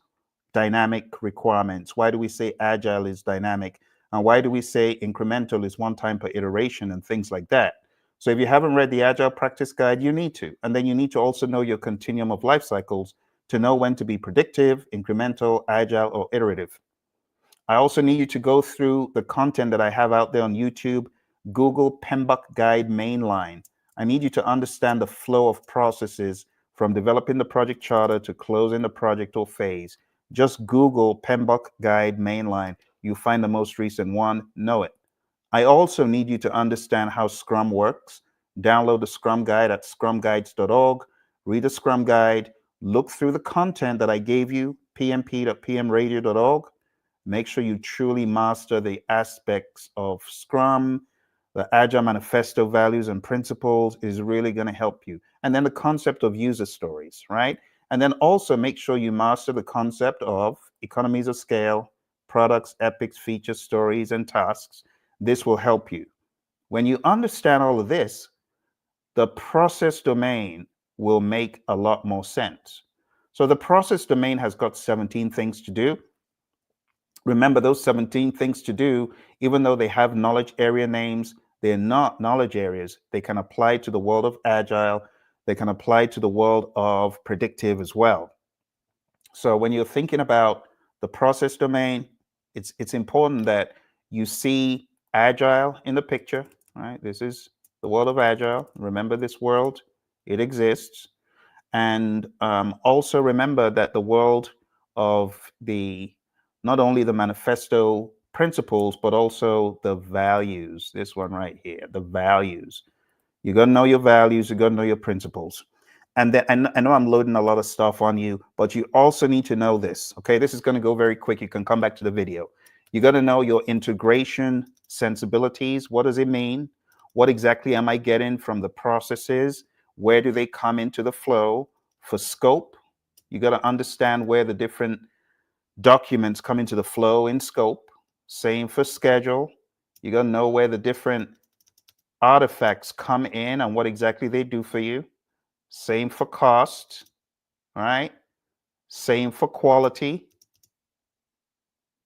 dynamic requirements. Why do we say agile is dynamic? And why do we say incremental is one time per iteration and things like that? So if you haven't read the Agile Practice Guide, you need to. And then you need to also know your continuum of life cycles to know when to be predictive, incremental, agile, or iterative. I also need you to go through the content that I have out there on YouTube, Google PMBOK Guide Mainline. I need you to understand the flow of processes from developing the project charter to closing the project or phase. Just Google PMBOK Guide Mainline. You find the most recent one, know it. I also need you to understand how Scrum works. Download the Scrum Guide at scrumguides.org. Read the Scrum Guide. Look through the content that I gave you, pmp.pmradio.org. Make sure you truly master the aspects of Scrum. The Agile Manifesto values and principles is really going to help you. And then the concept of user stories, right? And then also make sure you master the concept of economies of scale, products, epics, features, stories, and tasks. This will help you. When you understand all of this, the process domain will make a lot more sense. So the process domain has got 17 things to do. Remember, those 17 things to do, even though they have knowledge area names, they're not knowledge areas. They can apply to the world of Agile. they can apply to the world of predictive as well. So when you're thinking about the process domain, it's important that you see agile in the picture, right? This is the world of agile. Remember this world, it exists. And also remember that the world of the, not only the manifesto principles, but also the values, this one right here, the values. You got to know your values, you got to know your principles. And then I know I'm loading a lot of stuff on you, but you also need to know this. Okay, this is going to go very quick. You can come back to the video. You got to know your integration sensibilities. What does it mean? What exactly am I getting from the processes? Where do they come into the flow? For scope, you got to understand where the different documents come into the flow in scope. Same for schedule. You got to know where the different artifacts come in and what exactly they do for you. Same for cost, right? Same for quality.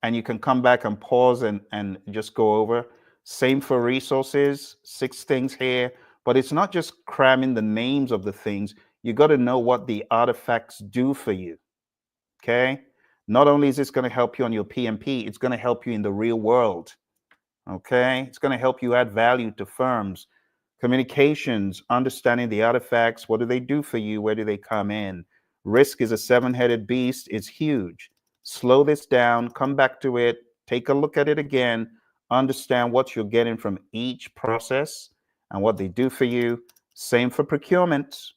And you can come back and pause and just go over. Same for resources, 6 things here. But it's not just cramming the names of the things. You got to know what the artifacts do for you, okay? Not only is this going to help you on your PMP, it's going to help you in the real world, okay? It's going to help you add value to firms. Communications, understanding the artifacts, what do they do for you? Where do they come in? Risk is a 7-headed beast. It's huge. Slow this down, come back to it, take a look at it again, understand what you're getting from each process and what they do for you. Same for procurement.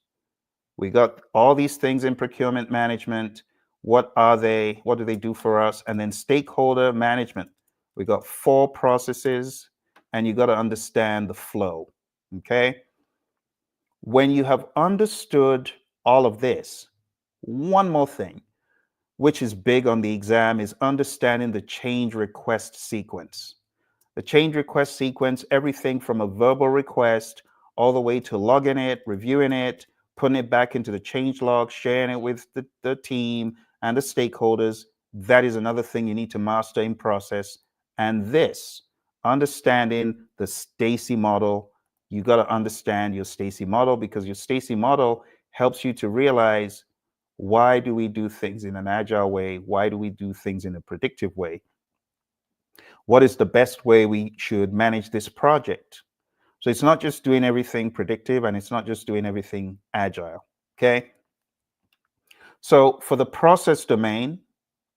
We got all these things in procurement management. What are they? What do they do for us? And then stakeholder management. We got 4 processes, and you got to understand the flow. Okay. When you have understood all of this, one more thing, which is big on the exam, is understanding the change request sequence. The change request sequence, everything from a verbal request all the way to logging it, reviewing it, putting it back into the change log, sharing it with the team and the stakeholders. That is another thing you need to master in process. And this, understanding the Stacy model, you got to understand your Stacy model, because your Stacy model helps you to realize, why do we do things in an agile way? Why do we do things in a predictive way? What is the best way we should manage this project? So it's not just doing everything predictive, and it's not just doing everything agile, okay? So for the process domain,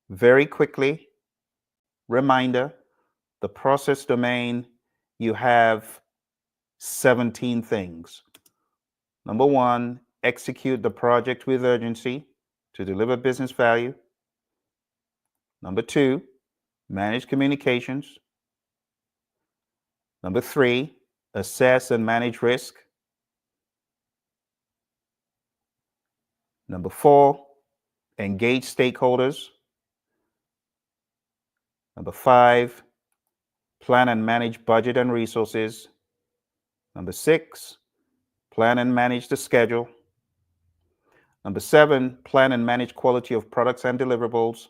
very quickly, reminder, the process domain, you have 17 things. Number 1, execute the project with urgency to deliver business value. Number 2, manage communications. Number 3, assess and manage risk. Number 4, engage stakeholders. Number 5, plan and manage budget and resources. Number 6, plan and manage the schedule. Number 7, plan and manage quality of products and deliverables.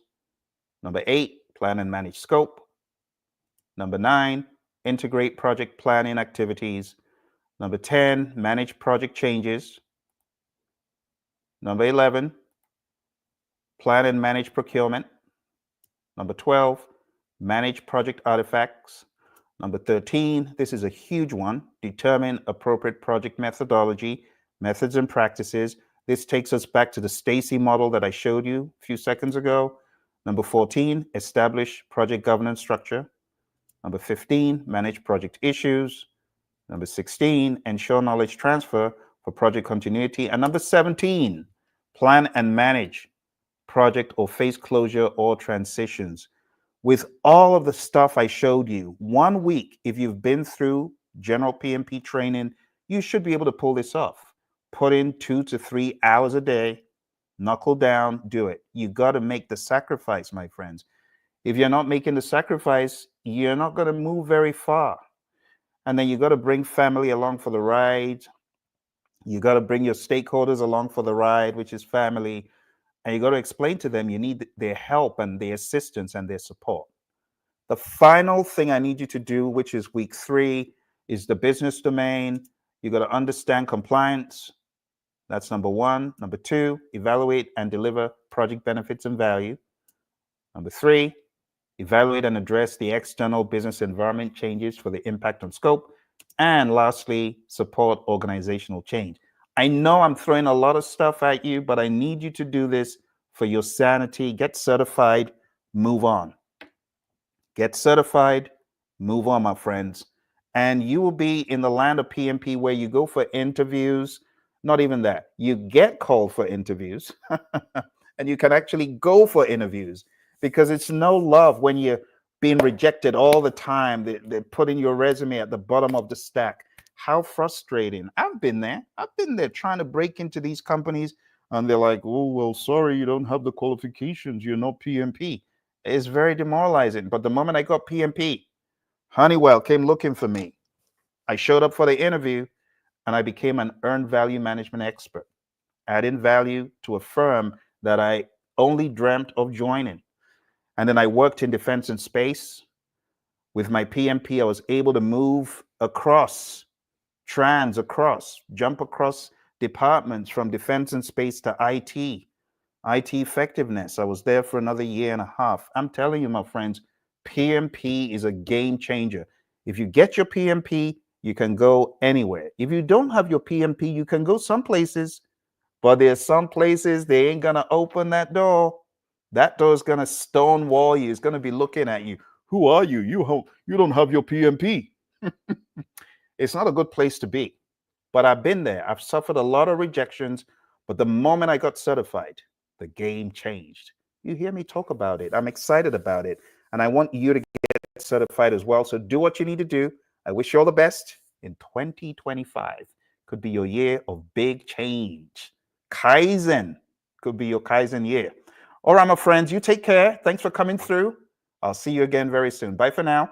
Number 8, plan and manage scope. Number 9, integrate project planning activities. Number 10, manage project changes. Number 11, plan and manage procurement. Number 12, manage project artifacts. Number 13, this is a huge one, determine appropriate project methodology, methods and practices. This takes us back to the Stacy model that I showed you a few seconds ago. Number 14, establish project governance structure. Number 15, manage project issues. Number 16, ensure knowledge transfer for project continuity. And number 17, plan and manage project or phase closure or transitions. With all of the stuff I showed you, 1 week, if you've been through general PMP training, you should be able to pull this off. Put in 2 to 3 hours a day, knuckle down, do it. You got to make the sacrifice, my friends. If you're not making the sacrifice, you're not going to move very far. And then you got to bring family along for the ride. You got to bring your stakeholders along for the ride, which is family. And you got to explain to them you need their help and their assistance and their support. The final thing I need you to do, which is week 3, is the business domain. You got to understand compliance. That's number one. Number two, evaluate and deliver project benefits and value. Number three, evaluate and address the external business environment changes for the impact on scope. And lastly, support organizational change. I know I'm throwing a lot of stuff at you, but I need you to do this for your sanity. Get certified, move on. Get certified, move on, my friends. And you will be in the land of PMP where you go for interviews. Not even that, you get called for interviews and you can actually go for interviews, because it's no love when you're being rejected all the time. They're putting your resume at the bottom of the stack. How frustrating. I've been there trying to break into these companies, and they're like, oh, well, sorry, you don't have the qualifications, you're not PMP. It's very demoralizing. But the moment I got PMP, Honeywell came looking for me. I showed up for the interview and I became an earned value management expert, adding value to a firm that I only dreamt of joining. And then I worked in defense and space. With my PMP, I was able to move across, jump across departments from defense and space to IT effectiveness. I was there for another year and a half. I'm telling you, my friends, PMP is a game changer. If you get your PMP, you can go anywhere. If you don't have your PMP, you can go some places, but there's some places they ain't gonna open that door. That door is gonna stonewall you. It's gonna be looking at you. Who are you? You don't have your PMP. It's not a good place to be. But I've been there. I've suffered a lot of rejections. But the moment I got certified, the game changed. You hear me talk about it. I'm excited about it. And I want you to get certified as well. So do what you need to do. I wish you all the best in 2025. Could be your year of big change. Kaizen could be your Kaizen year. All right, my friends, you take care. Thanks for coming through. I'll see you again very soon. Bye for now.